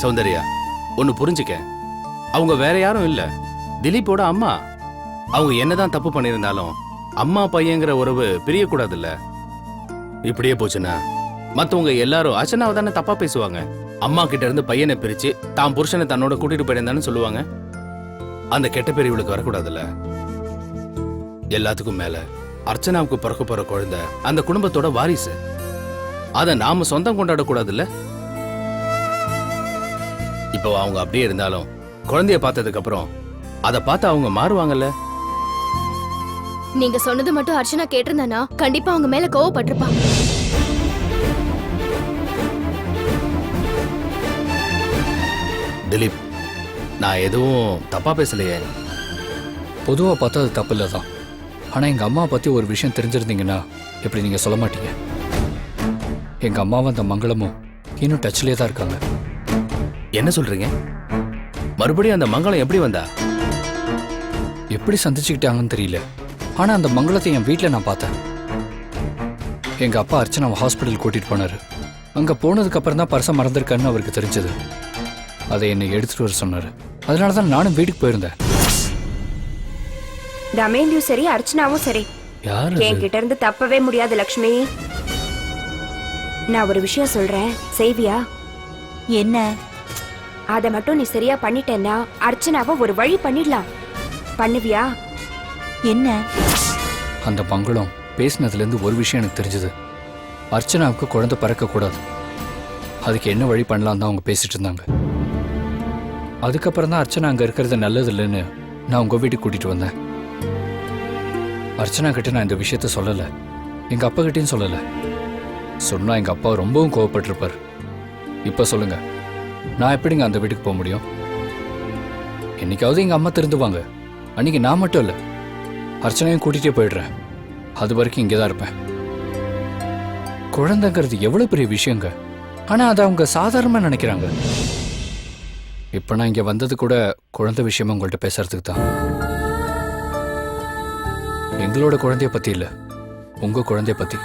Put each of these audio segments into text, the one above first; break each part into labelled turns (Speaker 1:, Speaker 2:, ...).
Speaker 1: சௌந்தர்யா, ஒன்னு புரிஞ்சுக்க. அவங்க வேற யாரும் இல்ல, திலீப்போட அம்மா. அவங்க என்னதான் தப்பு பண்ணியிருந்தாலும் அம்மா பையங்கிற உறவு பிரியக்கூடாதுல்ல. இப்படியே போச்சுன்னா மத்தவங்க எல்லாரும் அர்ச்சனாவை தானே தப்பா பேசுவாங்க. அம்மா கிட்ட இருந்து பையனை பிரிச்சு தான் புருஷனை தன்னோட கூட்டிட்டு போயிருந்தான்னு சொல்லுவாங்க. அந்த கெட்ட பேர் இவளுக்கு வரக்கூடாதுல்ல. எல்லாத்துக்கும் மேல அர்ச்சனாவுக்கு பிறக்க போற குழந்தை அந்த குடும்பத்தோட வாரிசு. அத நாம சொந்தம் கொண்டாட கூடாதுல்ல. இப்போ அவங்க அப்படியே இருந்தாலும் குழந்தைய பார்த்ததுக்கு அப்புறம் அதை பார்த்து அவங்க மாறுவாங்கல்ல.
Speaker 2: நீங்க சொன்னது மட்டும் அர்ச்சனா கேட்டிருந்தானா கண்டிப்பா அவங்க மேல கோவப்பட்டிருப்பா.
Speaker 1: திலீப், நான் எதுவும் தப்பா பேசலையே.
Speaker 3: பொதுவாக பார்த்தா அது தப்பு இல்லை தான். ஆனால் எங்கள் அம்மா பற்றி ஒரு விஷயம் தெரிஞ்சிருந்தீங்கன்னா எப்படி நீங்கள் சொல்ல மாட்டீங்க. எங்கள் அம்மாவும் அந்த மங்களமும் இன்னும் டச்லேயே தான் இருக்காங்க.
Speaker 1: என்ன சொல்றீங்க? மறுபடியும் அந்த மங்களம் எப்படி வந்தா?
Speaker 3: எப்படி சந்திச்சுக்கிட்டாங்கன்னு தெரியல. ஆனால் அந்த மங்களத்தை என் வீட்டில் நான் பார்த்தேன். எங்கள் அப்பா அர்ச்சனாவை ஹாஸ்பிட்டல் கூட்டிகிட்டு போனார். அங்கே போனதுக்கப்புறம் தான் பர்ஸை மறந்துருக்கான்னு அவருக்கு தெரிஞ்சது. அதை என்னை எடுத்துகிட்டு வர சொன்னார். அதனால தான் நானும் வீட்டுக்கு போயிருந்தேன்.
Speaker 4: தமேந்தியும் சரி அர்ச்சனாவும் சரி
Speaker 3: யார்
Speaker 4: என்கிட்ட இருந்து தப்பவே முடியாது லக்ஷ்மி. நான் ஒரு விஷயம் சொல்றேன், செய்வியா?
Speaker 5: என்ன?
Speaker 4: அத மட்டும் நீ சரியா பண்ணிட்டேன்னா அர்ச்சனாவை ஒரு வழி பண்ணிடலாம். பண்ணுவியா?
Speaker 5: என்ன?
Speaker 3: அந்த மங்களம் பேசினதுலேருந்து ஒரு விஷயம் எனக்கு தெரிஞ்சது. அர்ச்சனாவுக்கு குழந்தை பிறக்கக்கூடாது. அதுக்கு என்ன வழி பண்ணலாம் தான் அவங்க பேசிட்டு இருந்தாங்க. அதுக்கப்புறம் தான் அர்ச்சனா அங்கே இருக்கிறது நல்லது இல்லைன்னு நான் உங்கள் வீட்டுக்கு கூட்டிகிட்டு வந்தேன். அர்ச்சனா கிட்ட நான் இந்த விஷயத்த சொல்லலை, எங்கள் அப்பா கிட்டேயும் சொல்லலை. சொன்னால் எங்கள் அப்பா ரொம்பவும் கோவப்பட்டிருப்பார். இப்போ சொல்லுங்க, நான் எப்படிங்க அந்த வீட்டுக்கு போக முடியும்? என்னைக்காவது எங்கள் அம்மா திருந்துவாங்க. அன்னைக்கு நான் மட்டும் இல்லை, அர்ச்சனையும் கூட்டிகிட்டே போயிடுறேன். அது வரைக்கும் இங்கே தான் இருப்பேன். குழந்தைங்கிறது எவ்வளோ பெரிய விஷயங்க. ஆனால் அதை அவங்க சாதாரணமாக நினைக்கிறாங்க. இப்போ நான் இங்கே வந்தது கூட குழந்தை விஷயமா உங்கள்கிட்ட பேசுறதுக்கு தான். எங்களோட குழந்தைய பற்றி இல்லை, உங்கள் குழந்தைய பற்றி.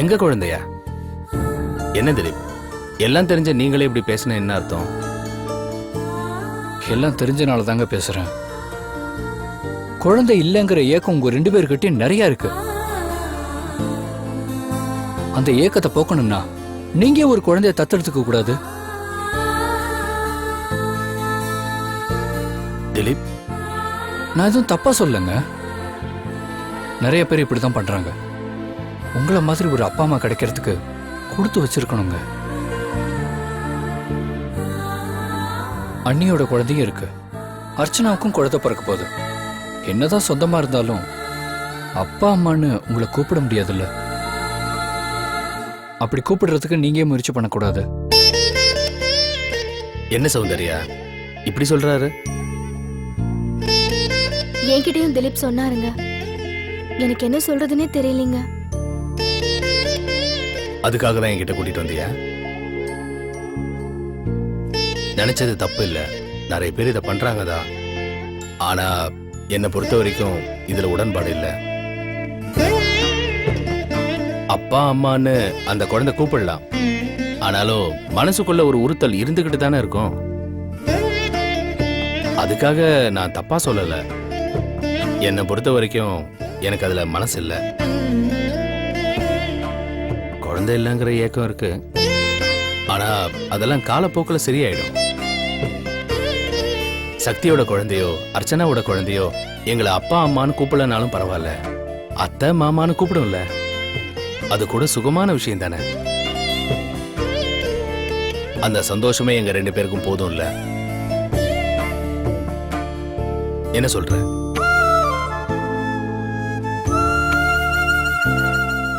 Speaker 1: எங்க குழந்தையா? என்ன திலீப், எல்லாம் தெரிஞ்ச நீங்களே இப்படி பேசின என்ன அர்த்தம்?
Speaker 3: எல்லாம் தெரிஞ்சனால தாங்க பேசுகிறேன். குழந்தை இல்லைங்கிற ஏக்கம் உங்கள் 2 பேர்கிட்டயும் நிறையா இருக்கு. அந்த ஏக்கத்தை போக்கணும்னா நீங்க ஒரு குழந்தைய தத்தெடுத்துக்க கூடாது.
Speaker 1: திலீப்,
Speaker 3: நான் எதுவும் தப்பா சொல்லுங்க. நிறைய பேர் இப்படிதான் பண்றாங்க. உங்களை மாதிரி ஒரு அப்பா அம்மா கிடைக்கிறதுக்கு கொடுத்து வச்சிருக்கணுங்க. அண்ணியோட குழந்தையும் இருக்கு. அர்ச்சனாவுக்கும் குழந்தை பிறக்க போகுது. என்னதான் சொந்தமா இருந்தாலும் அப்பா அம்மான்னு உங்களை கூப்பிட முடியாதுல்ல. அப்படி கூப்பிடுறதுக்கு நீங்க முயற்சி பண்ணக்கூடாது.
Speaker 1: என்ன சௌந்தர்யா இப்படி சொல்றாரு?
Speaker 2: என்கிட்டயும் திலீப் சொன்னாருங்க. எனக்கு என்ன சொல்றதுன்னே தெரியலீங்க.
Speaker 1: அதுக்காக தான் என்கிட்ட கூட்டிட்டு வந்தியா? நினைச்சது தப்பு இல்ல, நிறைய பேர் இதை பண்றாங்கதான். ஆனா என்னை பொறுத்த வரைக்கும் இதுல உடன்பாடு இல்ல. அப்பா அம்மான்னு அந்த குழந்தை கூப்பிடலாம், ஆனாலும் மனசுக்குள்ள ஒரு உறுத்தல் இருந்துகிட்டு தானே இருக்கும். அதுக்காக நான் தப்பா சொல்லல. என்னை பொறுத்த வரைக்கும் எனக்கு அதுல மனசு இல்ல. குழந்தை இல்லைங்கிற ஏக்கம் இருக்கு, ஆனா அதெல்லாம் காலப்போக்கில் சரியாயிடும். சக்தியோட குழந்தையோ அர்ச்சனாவோட குழந்தையோ எங்களை அப்பா அம்மான்னு கூப்பிடலனாலும் பரவாயில்ல, அத்தை மாமான்னு கூப்பிடும்ல. அது கூட சுகமான விஷயம் தானே. அந்த சந்தோஷமே எங்க 2 பேருக்கும் போதும் இல்ல. என்ன சொல்ற?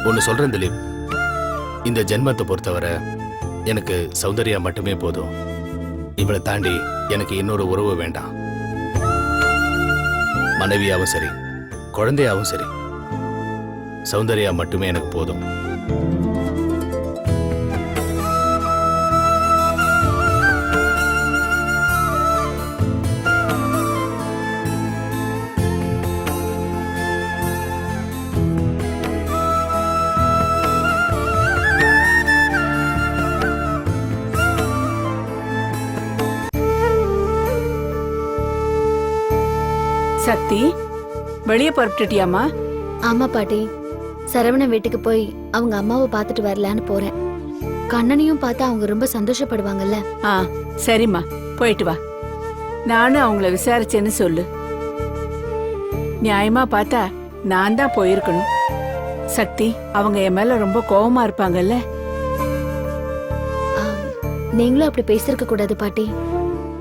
Speaker 1: ஒன்னு சொல்றேன் திலீப், இந்த ஜென்மத்தை பொறுத்தவரை எனக்கு சௌந்தர்யா மட்டுமே போதும். இவளை தாண்டி எனக்கு இன்னொரு உறவு வேண்டாம். மனைவியாவும் சரி குழந்தையாவும் சரி சௌந்தர்யா மட்டுமே எனக்கு போதும்.
Speaker 6: சக்தி வெளியே புறப்பட்டுட்டியாமா?
Speaker 2: ஆமா பாட்டி, சரவணன் வீட்டுக்கு போய் அவங்க அம்மாவை பார்த்துட்டு வரலான்னு போறேன். கண்ணனையும் பார்த்தா அவங்க ரொம்ப சந்தோஷப்படுவாங்கல்ல.
Speaker 6: ஆ சரிம்மா, போயிட்டு வா. நானும் அவங்கள விசாரிச்சேன்னு சொல்லு. நியாயமா பார்த்தா நான் தான் போயிருக்கணும். சக்தி, அவங்க என் மேல ரொம்ப கோவமா இருப்பாங்கல்ல.
Speaker 2: ஆம், நீங்களும் அப்படி பேசிருக்க கூடாது பாட்டி.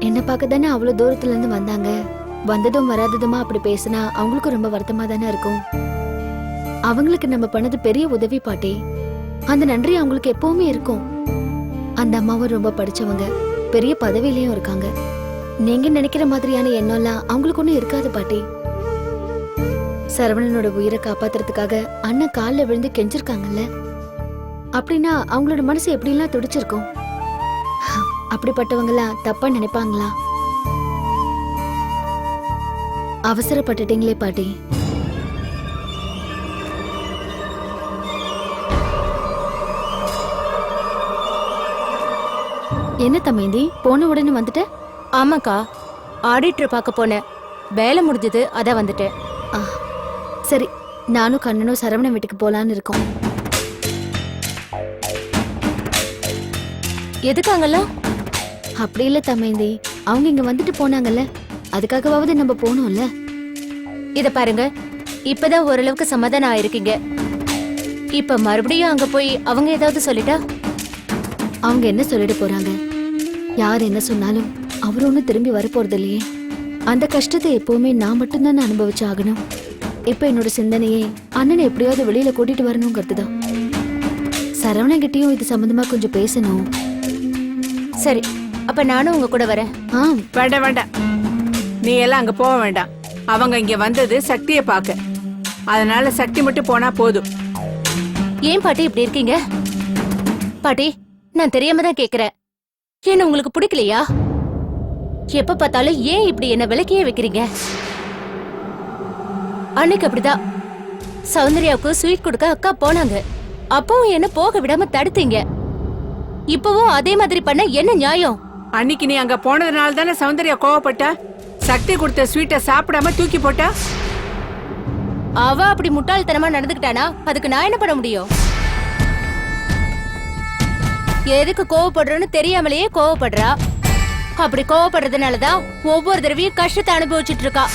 Speaker 2: என்ன பார்க்க தானே அவ்வளவு தூரத்துல இருந்து வந்தாங்க. வந்ததும் வராததுமா அப்படி பேசினா அவங்களுக்கும் ரொம்ப வருத்தமா தானே இருக்கும். அவங்களுக்கு நம்ம பண்ணது பெரிய உதவி பாட்டி. அந்த நன்றி அவங்களுக்கு எப்பவுமே இருக்கும். அந்த அம்மாவும் ரொம்ப படிச்சவங்க, பெரிய பதவியிலயும் இருக்காங்க. நீங்க நினைக்கிற மாதிரியான எண்ணம்லாம் அவங்களுக்கு ஒண்ணும் இருக்காது பாட்டி. சரவணனோட உயிரை காப்பாத்துறதுக்காக அண்ணன் காலில் விழுந்து கெஞ்சிருக்காங்கல்ல. அப்படின்னா அவங்களோட மனசு எப்படிலாம் துடிச்சிருக்கும். அப்படிப்பட்டவங்கலாம் தப்பா நினைப்பாங்களா? அவசரப்பட்டுட்டீங்களே பாட்டி. என்ன தமேந்தி, போன உடனே வந்துட்ட?
Speaker 7: ஆமாக்கா, ஆடிட்டர் பார்க்க போனேன். வேலை முடிஞ்சது, அதான் வந்துட்டேன்.
Speaker 2: சரி, நானும் கண்ணனும் சரவணன் வீட்டுக்கு போலான்னு இருக்கோம்.
Speaker 7: எதுக்காங்கல்ல?
Speaker 2: அப்படி இல்ல தமேந்தி, அவங்க இங்க வந்துட்டு போனாங்கல்ல, அதுக்காகவாவது நம்ம போனோம்ல.
Speaker 7: இத பாருங்க, இப்பதான் ஓரளவுக்கு சமாதானம் ஆயிருக்கீங்க. இப்ப மறுபடியும் அங்க போய் அவங்க ஏதாவது சொல்லிட்டா?
Speaker 2: அவங்க என்ன சொல்லிட்டு போறாங்க? யார் என்ன சொன்னாலும் அவர் ஒன்னும் திரும்பி வரப்போறது இல்லையே. அந்த கஷ்டத்தை எப்பவுமே நான் மட்டும்தான் அனுபவிச்சு ஆகணும். இப்ப என்னோட சிந்தனையே அண்ணனை எப்படியாவது வெளியில கூட்டிட்டு வரணுங்கிறது தான். சரவணன் கிட்டயும் இது சம்பந்தமா கொஞ்சம் பேசணும்.
Speaker 7: சரி, அப்ப நானும் உங்க கூட வரேன்.
Speaker 6: வேண்டாம் வேண்டாம், நீ எல்லாம் அங்க போக வேண்டாம். அவங்க இங்க வந்தது சக்தியை பார்க்க. அதனால சக்தி மட்டும் போனா போதும்.
Speaker 7: ஏன் பாட்டி இப்படி இருக்கீங்க? பாட்டி, நான் தெரியாம தான் கேக்குறேன். என்ன உங்களுக்கு பிடிக்கலையா? எப்ப பார்த்தாலும் ஏன் இப்படி என்ன விலக்கியே வைக்கிறீங்க? அன்னைக்கு அப்படிதான் சௌந்தர்யாவுக்கு ஸ்வீட் கொடுக்க அக்கா போனாங்க. அப்பவும் என்ன போக விடாம தடுத்தீங்க. இப்பவும் அதே மாதிரி பண்ண என்ன நியாயம்?
Speaker 6: அன்னைக்கு நீ அங்க போனதுனால தானே சௌந்தர்யா கோவப்பட்டா. சக்தி கொடுத்த ஸ்வீட்டை சாப்பிடாம தூக்கி போட்டா.
Speaker 7: அவ அப்படி முட்டாள்தனமா நடந்துக்கிட்டானா அதுக்கு நான் என்ன பண்ண முடியும்? எதுக்கு கோவப்படுறோன்னு தெரியாமலேயே கோவப்படுறா. அப்படி கோவப்படுறதுனாலதான் ஒவ்வொரு தடவையும் கஷ்டத்தை அனுபவிச்சுட்டு இருக்கா.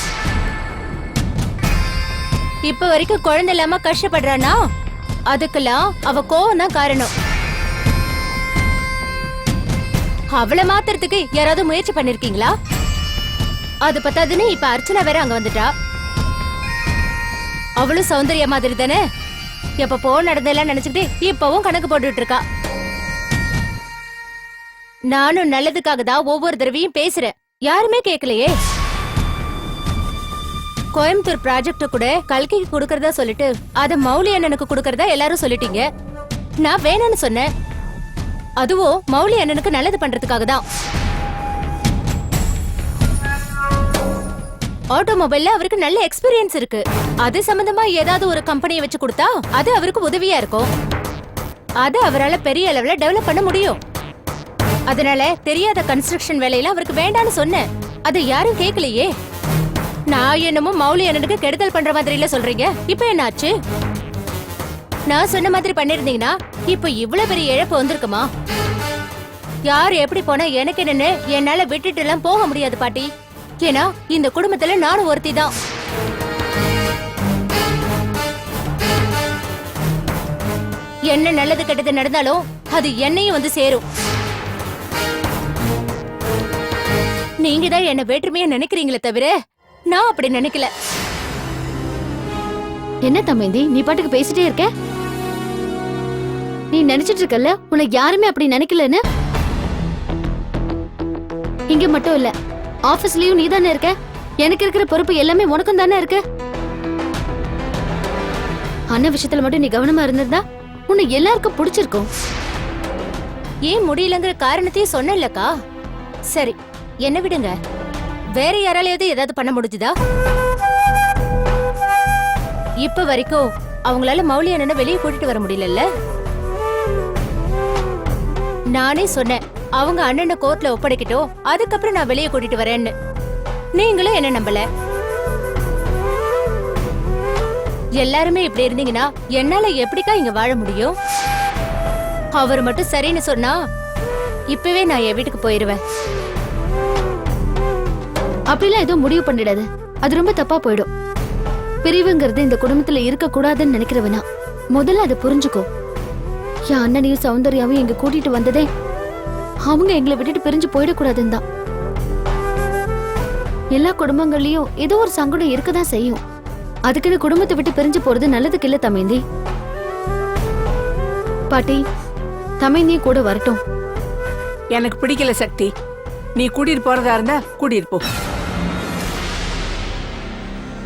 Speaker 7: இப்ப வரைக்கும் குழந்தை இல்லாம கஷ்டப்படுறானா அதுக்கெல்லாம் அவ கோவம் தான் காரணம். அவளை மாத்துறதுக்கு யாராவது முயற்சி பண்ணிருக்கீங்களா? அது பத்தாதுன்னு இப்ப அர்ச்சனா வேற அங்க வந்துட்டா. அவளும் சௌந்தர்யா மாதிரி தானே. எப்பப்போ நடந்தெல்லாம் நினைச்சுக்கிட்டு இப்பவும் கணக்கு போட்டுட்டு இருக்கா. நானும் நல்லதுக்காக தான் ஒவ்வொரு தடவையும் பேசுறேன். யாருமே கேட்கலையே. கோயம்புத்தூர் ப்ராஜெக்ட கூட கல்கிக்கு கொடுக்கறதா சொல்லிட்டு அத மௌலி அண்ணனுக்கு கொடுக்கறதா எல்லாரும் சொல்லிட்டீங்க. நான் வேணும்னு சொன்னேன். அதுவும் மௌலி அண்ணனுக்கு நல்லது பண்றதுக்காக தான். ஆட்டோமொபைல்ல அவருக்கு நல்ல எக்ஸ்பீரியன்ஸ் இருக்கு. அது சம்பந்தமா ஏதாவது ஒரு கம்பெனியை வச்சு கொடுத்தா அது அவருக்கு உதவியா இருக்கும். அது அவரால் பெரிய அளவுல டெவலப் பண்ண முடியும். அதனால தெரியாத கன்ஸ்ட்ரக்ஷன் வேலையில அவருக்கு வேண்டான்னு சொன்னேன். அது யாரும் கேட்கலையே. நான் என்னமோ மௌலி அண்ணனுக்கு கெடுதல் பண்ற மாதிரி இல்ல சொல்றீங்க. இப்ப என்னாச்சு? நான் சொன்ன மாதிரி பண்ணிருந்தீங்கன்னா இப்ப இவ்வளவு பெரிய இழப்பு வந்திருக்குமா? யார் எப்படி போனா எனக்கு என்னன்னு என்னால விட்டுட்டு எல்லாம் போக முடியாது பாட்டி. ஏன்னா இந்த குடும்பத்துல நானும் ஒருத்தி தான். என்ன நல்லது கெட்டது நடந்தாலும் அது என்னையும் வந்து சேரும். நீங்க தான் என்ன வேற்றுமையா நினைக்கிறீங்களே தவிர நான் அப்படி நினைக்கல.
Speaker 2: என்ன தமேந்தி, நீ பாட்டுக்கு பேசிட்டே இருக்க? நீ நினைச்சிட்டு இருக்கல்ல உனக்கு யாருமே அப்படி நினைக்கலன்னு. இங்க மட்டும் இல்ல, ஆபீஸ்லயும் நீ தானே இருக்க. எனக்கு இருக்கிற பொறுப்பு எல்லாமே உனக்கும் தானே இருக்கு. அண்ணன் விஷயத்துல மட்டும் நீ கவனமா இருந்திருந்தா உன்னை எல்லாருக்கும் பிடிச்சிருக்கும்.
Speaker 7: ஏன் முடியலங்கிற காரணத்தையும் சொன்னேன்லக்கா. சரி, என்ன விடுங்க. வேற யாராலையாவது ஏதாவது பண்ண முடிஞ்சுதா? இப்ப வரைக்கும் அவங்களால மௌலி அண்ணனை வெளியே கூட்டிட்டு வர முடியல. நானே சொன்னேன் அவங்க அண்ணனை கோர்ட்ல ஒப்படைக்கட்டும், அதுக்கப்புறம் நான் வெளியே கூட்டிட்டு வரேன்னு. நீங்களும் என்ன நம்பல. எல்லாருமே இப்படி இருந்தீங்கன்னா என்னால எப்படிக்கா இங்க வாழ முடியும்? அவர் மட்டும் சரின்னு சொன்னா இப்பவே நான் என் வீட்டுக்கு போயிருவேன்.
Speaker 2: அப்படிலாம் எதுவும் முடிவு பண்ணிடாது. அது ரொம்ப தப்பா போயிடும். பிரிவுங்கிறது இந்த குடும்பத்துல இருக்க கூடாதுன்னு நினைக்கிறவனா முதல்ல அதை புரிஞ்சுக்கோ. என் அண்ணனையும் சௌந்தர்யாவையும் இங்க கூட்டிட்டு வந்ததே அவங்க எங்களை விட்டுட்டு பிரிஞ்சு போயிடக்கூடாதுன்னு தான். எல்லா குடும்பங்கள்லயும் ஏதோ ஒரு சங்கடம் இருக்கதான் செய்யும். அதுக்குன்னு குடும்பத்தை விட்டு பிரிஞ்சு போறது நல்லதுக்கு இல்ல தமேந்தி. பாட்டி, தமேந்தியும் கூட வரட்டும்.
Speaker 6: எனக்கு பிடிக்கல சக்தி. நீ கூட்டிட்டு போறதா இருந்தா கூட்டிட்டு போ.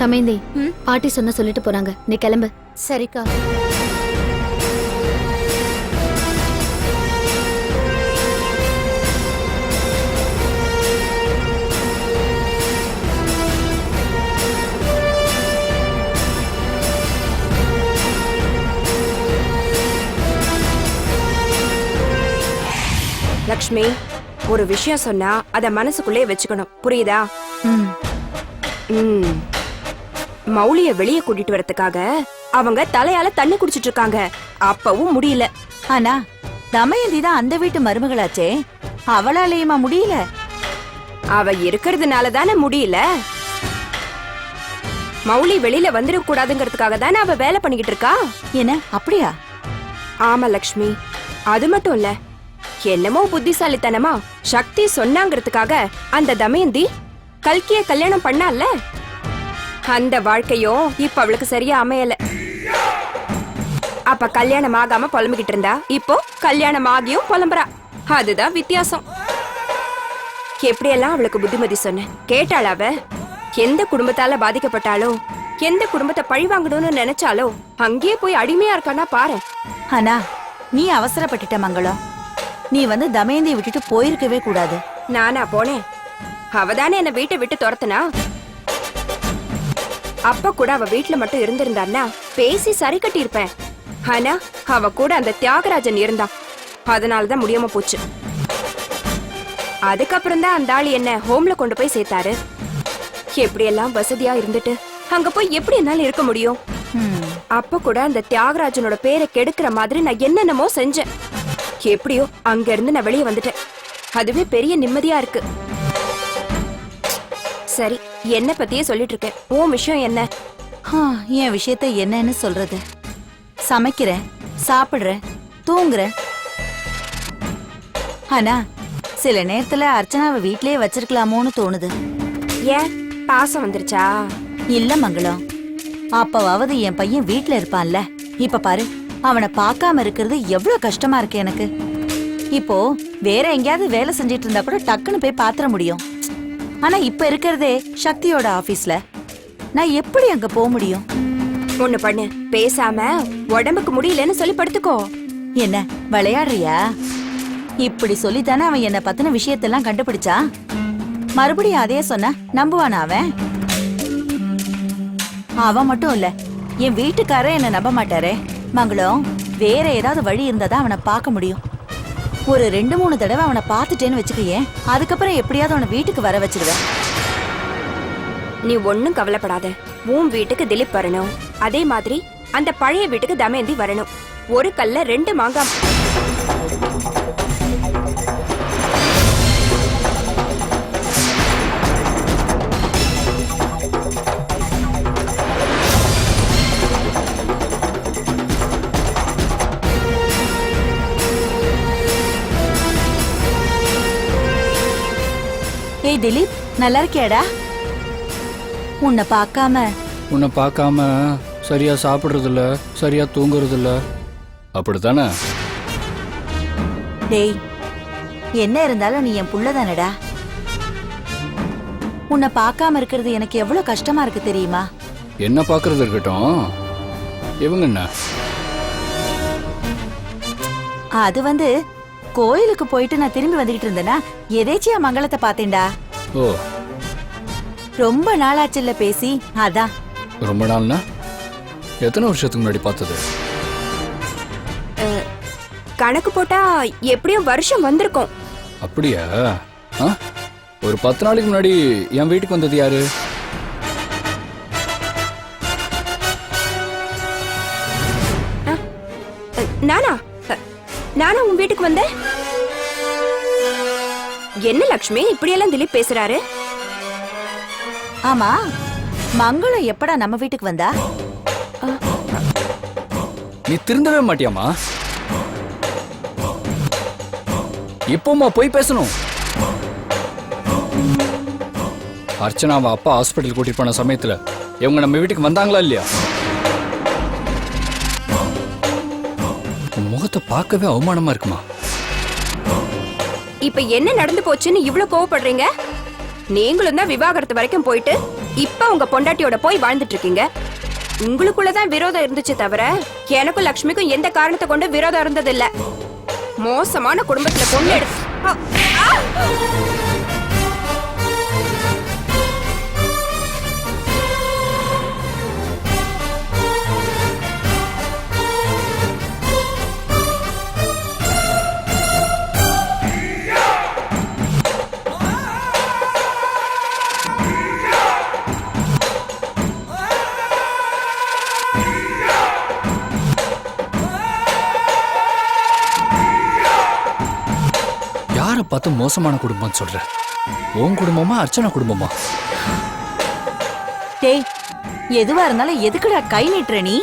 Speaker 2: தமேந்தி, பாட்டி சொன்ன சொல்லிட்டு போறாங்க, நீ கிளம்பு.
Speaker 7: சரிக்கா.
Speaker 4: லக்ஷ்மி, ஒரு விஷயம் சொன்னா அத மனசுக்குள்ளே வச்சுக்கணும், புரியுதா? ம். மௌலிய வெளியே கூட்டிட்டு வரதுக்காக அவங்க தலையால தண்ணி குடிச்சிட்டு இருக்காங்க. அப்பவும் முடியல.
Speaker 5: ஆனா தமயந்தி தான் அந்த வீட்டு மருமகளாச்சே, அவளாலேயுமா முடியல?
Speaker 4: அவ இருக்கிறதுனால தானே முடியல. மௌலி வெளியில வந்துட கூடாதுங்கிறதுக்காக தானே அவ வேலை பண்ணிக்கிட்டு இருக்கா.
Speaker 5: என்ன அப்படியா?
Speaker 4: ஆமா லக்ஷ்மி, அது மட்டும் இல்ல, என்னமோ புத்திசாலித்தனமா சக்தி சொன்னாங்கிறதுக்காக அந்த தமயந்தி கல்கிய கல்யாணம் பண்ணால. அந்த வாழ்க்கையும் இப்ப அவளுக்கு சரியா அமையல. அப்ப கல்யாணம் ஆகாம புலம்பிக்கிட்டு இருந்தா, இப்போ கல்யாணம் ஆகியும் புலம்புறா. அதுதான் வித்தியாசம். எப்படியெல்லாம் அவளுக்கு புத்திமதி சொன்ன கேட்டாள் அவ? எந்த குடும்பத்தால பாதிக்கப்பட்டாலோ, எந்த குடும்பத்தை பழி வாங்கணும்னு நினைச்சாலோ அங்கேயே போய் அடிமையா இருக்கானா பாரு.
Speaker 5: ஆனா நீ அவசரப்பட்டுட்ட மங்களம். நீ வந்து தமயந்தியை விட்டுட்டு போயிருக்கவே கூடாது.
Speaker 4: நானா போனேன்? அவதானே என்ன வீட்டை விட்டு துரத்துனா. அப்ப கூட அவ வீட்டுல மட்டும் இருந்திருந்தான்னா பேசி சரி கட்டி இருப்பேன். ஆனா அவ கூட அந்த தியாகராஜன் இருந்தான். அதனாலதான் முடியாம போச்சு. அதுக்கப்புறம் தான் அந்த ஆள் என்ன ஹோம்ல கொண்டு போய் சேர்த்தாரு. எப்படியெல்லாம் வசதியா இருந்துட்டு அங்க போய் எப்படி என்னால இருக்க முடியும்? அப்ப கூட அந்த தியாகராஜனோட பேரை கெடுக்கிற மாதிரி நான் என்னென்னமோ செஞ்சேன். எப்படியோ அங்க இருந்து நான் வெளியே வந்துட்டேன். அதுவே பெரிய நிம்மதியா இருக்கு. சரி, என்ன பத்தியே சொல்லிட்டு இருக்கேன். உன் விஷயம் என்ன?
Speaker 5: என் விஷயத்த என்னன்னு சொல்றது? சமைக்கிறேன், சாப்பிடுறேன், தூங்குறேன். ஆனா சில நேரத்துல அர்ச்சனாவை வீட்லயே வச்சிருக்கலாமோன்னு தோணுது.
Speaker 4: ஏன், பாசம் வந்துருச்சா?
Speaker 5: இல்ல மங்களம், அப்பவாவது என் பையன் வீட்ல இருப்பான்ல. இப்ப பாரு, அவனை பார்க்காம இருக்கிறது எவ்வளவு கஷ்டமா இருக்கு எனக்கு. இப்போ வேற எங்கேயாவது வேலை செஞ்சிட்டு இருந்தா கூட டக்குன்னு போய் பாத்திர முடியும். ஆனா இப்ப இருக்கிறதே சக்தியோட ஆபீஸ்ல. நான் எப்படி அங்க போக முடியும்?
Speaker 4: ஒண்ணு பண்ணு, பேசாம உடம்புக்கு முடியலன்னு சொல்லி படுத்துக்கோ.
Speaker 5: என்ன விளையாடுறியா? இப்படி சொல்லித்தானே அவன் என்ன பத்தின விஷயத்தெல்லாம் கண்டுபிடிச்சா. மறுபடியும் அதே சொன்ன நம்புவானா அவன்? அவன் மட்டும் இல்ல, என் வீட்டுக்காரர் என்ன நம்ப மாட்டாரே. மங்களம், வேற ஏதாவது வழி இருந்தாதான் அவனை பார்க்க முடியும். ஒரு 2-3 தடவை அவனை பார்த்துட்டேன்னு வச்சுக்கையே, அதுக்கப்புறம் எப்படியாவது அவனை வீட்டுக்கு வர வச்சிருவேன்.
Speaker 4: நீ ஒன்னும் கவலைப்படாத. உன் வீட்டுக்கு திலீப் வரணும், அதே மாதிரி அந்த பழைய வீட்டுக்கு தமயந்தி வரணும். ஒரு கல்ல 2 மாங்காய்.
Speaker 5: ஏய் திலீப், நல்லா இருக்கியாடா? உன்னை
Speaker 3: பார்க்காம சரியா சாப்பிடுறது இல்ல, சரியா தூங்குறது இல்ல, அப்படித்தானே?
Speaker 5: டேய், என்ன இருந்தாலும் நீ என் புள்ள தானடா. உன்னை பார்க்காம இருக்கிறது எனக்கு எவ்வளவு கஷ்டமா இருக்கு தெரியுமா?
Speaker 3: என்ன பார்க்கறது இருக்கட்டும், இவங்க என்ன?
Speaker 5: அது வந்து கோயிலுக்கு போயிட்டு நான் திரும்பி வந்துகிட்டு இருந்தேனா எதேச்சியா மங்களத்தை பார்த்தேன்டா.
Speaker 3: ஓ,
Speaker 5: ரொம்ப நாளாச்சுல்ல பேசி, அதான்.
Speaker 3: ரொம்ப நாள்னா எத்தனை வருஷத்துக்கு முன்னாடி பார்த்தது?
Speaker 4: கணக்கு போட்டா எப்படியும் வருஷம் வந்திருக்கும்.
Speaker 3: அப்படியா? ஒரு 10 நாளைக்கு முன்னாடி என் வீட்டுக்கு வந்தது யாரு?
Speaker 4: நானா நானா உன் வீட்டுக்கு வந்தேன்? என்ன லக்ஷ்மி இப்படியெல்லாம் திலீப் பேசுறாரு?
Speaker 5: ஆமா, மங்களம் எப்படா நம்ம வீட்டுக்கு வந்தா?
Speaker 3: நீ திருந்தவே மாட்டியாமா? இப்போமா போய் பேசணும்? அர்ச்சனா அவ அப்பா ஹாஸ்பிட்டல் கூட்டிட்டு போன சமயத்துல இவங்க நம்ம வீட்டுக்கு வந்தாங்களா இல்லையா? உன் முகத்தை பார்க்கவே அவமானமா இருக்குமா?
Speaker 4: இப்ப என்ன நடந்து போச்சுன்னு இவ்ளோ கோவப்படுறீங்க? நீங்களும் தான் விவாகரத்து வரைக்கும் போயிட்டு இப்ப உங்க பொண்டாட்டியோட போய் வாழ்ந்துட்டு இருக்கீங்க. உங்களுக்குள்ளதான் விரோதம் இருந்துச்சு தவிர எனக்கும் லக்ஷ்மிக்கும் எந்த காரணத்தை கொண்டு விரோதம் இருந்தது இல்ல. மோசமான குடும்பத்துல பொண்ணு எடுத்து
Speaker 3: யாரை பார்த்து மோசமான குடும்பம் சொல்ற? உன் குடும்பமா அர்ச்சனா குடும்பமா?
Speaker 5: டேய், எதுவா இருந்தாலும் எதுக்குடா கை நீட்டுற நீ?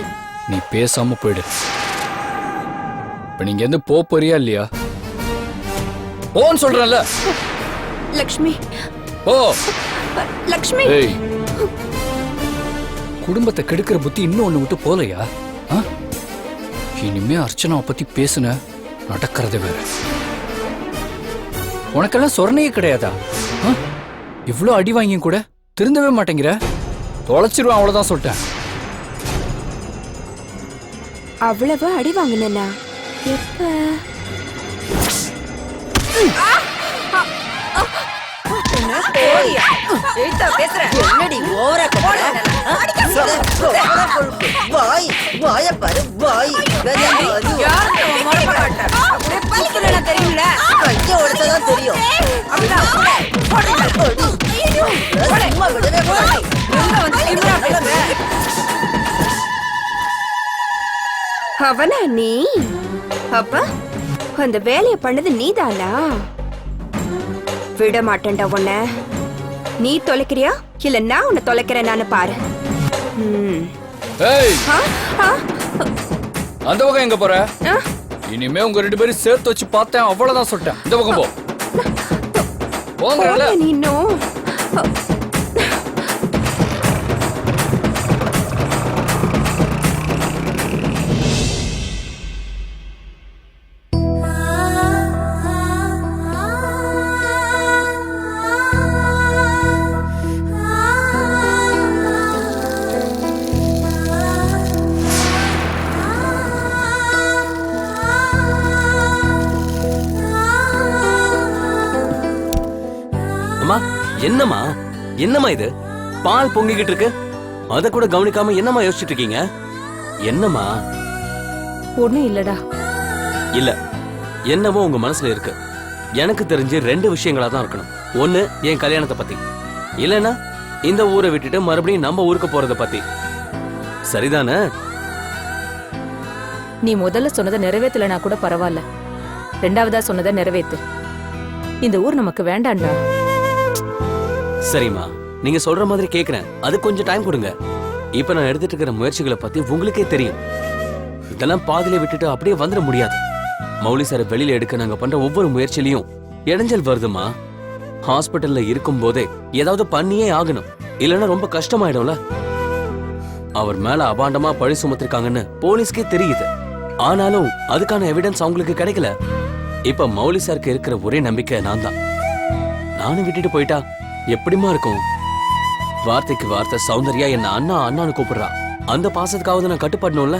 Speaker 3: நீ பேசாம போயிடு. இப்ப நீங்க எந்த போறியா இல்லையா? போன்னு சொல்றல.
Speaker 4: லக்ஷ்மி
Speaker 3: ஓ
Speaker 4: லக்ஷ்மி
Speaker 3: ஏய், குடும்பத்தை கெடுக்கிற புத்தி இன்னும் ஒண்ணு விட்டு போலையா? ஆ? இனிமே அர்ச்சனாவை பத்தி பேசுன நடக்கிறதே வேற. உனக்கெல்லாம் சொரணையே கிடையாதா? ஆ? இவ்ளோ அடி வாங்கியும் கூட திருந்தவே மாட்டேங்கிற. தொலைச்சிருவான், அவ்வளவுதான் சொல்லிட்டேன்.
Speaker 4: அவ்வளவு அடி வாங்கினா எப்ப?
Speaker 8: என்னடி ஓவரா வாய் வாய பாரு வாய்
Speaker 4: தெரியல
Speaker 8: கைய உடைச்சதான் தெரியும். சும்மா விடவே கூடாது.
Speaker 4: அவனா நீ? அப்ப அந்த வேலைய பண்ணது நீதானா? விட மாட்டேன்டா உன்ன. நீ தொலைக்கிறியா இல்ல நான் உன்னை தொலைக்கிறேன் நானு பாரு.
Speaker 3: ஏய்,
Speaker 4: ஆ, ஆ,
Speaker 3: அந்த பக்கம் எங்க போற?
Speaker 4: ஆ.
Speaker 3: இனிமே உங்க ரெண்டு பேரும் சேர்த்து வச்சு பார்த்தேன், அவ்வளவுதான் சொல்லிட்டேன். இந்த பக்கம் போ. போங்கல.
Speaker 4: போடா நீ இன்னும்.
Speaker 9: என்னம்மா என்னம்மா இது? பால் பொங்கிக்கிட்டு இருக்கு, அத கூட கவனிக்காம என்னம்மா யோசிச்சுட்டு இருக்கீங்க? என்னம்மா?
Speaker 4: ஒண்ணும் இல்லடா.
Speaker 9: இல்ல, என்னவோ உங்க மனசுல இருக்கு. எனக்கு தெரிஞ்சு ரெண்டு விஷயங்களா தான் இருக்கணும். ஒண்ணு என் கல்யாணத்தை பத்தி, இல்லனா இந்த ஊரை விட்டுட்டு மறுபடியும் நம்ம ஊருக்கு போறத பத்தி. சரிதானே?
Speaker 10: நீ முதல்ல சொன்னதை நிறைவேத்தலனா கூட பரவாயில்ல, ரெண்டாவதா சொன்னதை நிறைவேத்து. இந்த ஊர் நமக்கு வேண்டாம்டா.
Speaker 9: சரிம்மா, நீங்க சொல்ற மாதிரி கேக்குறேன். அது கொஞ்சம் டைம் கொடுங்க. இப்ப நான் எடுத்துட்டு இருக்கிற முயற்சிகளை பத்தி உங்களுக்கே தெரியும். இதெல்லாம் பாதியில விட்டுட்டு அப்படியே வந்துட முடியாது. மௌலி சார் வெளியில எடுக்க நாங்க பண்ற ஒவ்வொரு முயற்சியிலையும் இடைஞ்சல் வருதுமா. ஹாஸ்பிட்டல்ல இருக்கும் போதே ஏதாவது பண்ணியே ஆகணும், இல்லைன்னா ரொம்ப கஷ்டமாயிடும்ல. அவர் மேல அபாண்டமா பழி சுமத்திருக்காங்கன்னு போலீஸ்க்கே தெரியுது. ஆனாலும் அதுக்கான எவிடன்ஸ் அவங்களுக்கு கிடைக்கல. இப்ப மௌலி சாருக்கு இருக்கிற ஒரே நம்பிக்கை நான் தான். நானும் விட்டுட்டு போயிட்டா எப்படிமா இருக்கும்? வார்த்தைக்கு வார்த்தை சௌந்தர்யா என்ன அண்ணா அண்ணான்னு கூப்பிடுறா. அந்த பாசத்துக்காவது நான் கட்டுப்படணும்ல.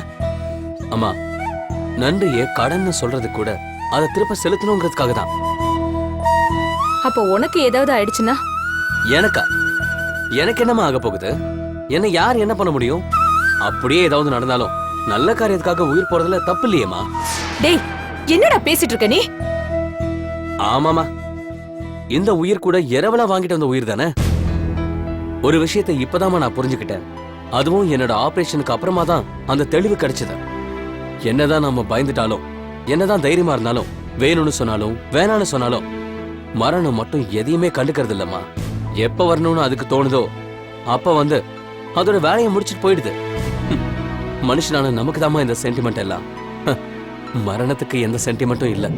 Speaker 9: அம்மா, நன்றிய கடன்னு சொல்றது கூட அதை திருப்ப செலுத்தணுங்கிறதுக்காக தான்.
Speaker 10: அப்போ உனக்கு ஏதாவது ஆயிடுச்சுன்னா?
Speaker 9: எனக்கா? எனக்கு என்னமா ஆக போகுது? என்ன யார் என்ன பண்ண முடியும்? அப்படியே ஏதாவது நடந்தாலும் நல்ல காரியத்துக்காக உயிர் போறதுல தப்பு இல்லையேமா.
Speaker 10: டேய், என்னடா பேசிட்டு இருக்க நீ?
Speaker 9: ஆமாமா, இந்த உயிர் கூட இரவலா வாங்கிட்டு வந்த உயிர் தானே. ஒரு விஷயத்தை இப்பதாமா நான் புரிஞ்சுக்கிட்டேன். அதுவும் என்னோட ஆபரேஷனுக்கு அப்புறமா தான் அந்த தெளிவு கிடைச்சது. என்னதான் நாம பயந்துட்டாலும் என்னதான் தைரியமா இருந்தாலும் வேணும்னு சொன்னாலும் வேணான்னு சொன்னாலும் மரணம் மட்டும் எதையுமே கண்டுக்கிறது இல்லம்மா. எப்ப வரணும்னு அதுக்கு தோணுதோ அப்ப வந்து அதோட வேலையை முடிச்சிட்டு போயிடுது. மனுஷனான நமக்கு தாமா இந்த சென்டிமெண்ட் எல்லாம். மரணத்துக்கு எந்த சென்டிமெண்ட்டும் இல்ல.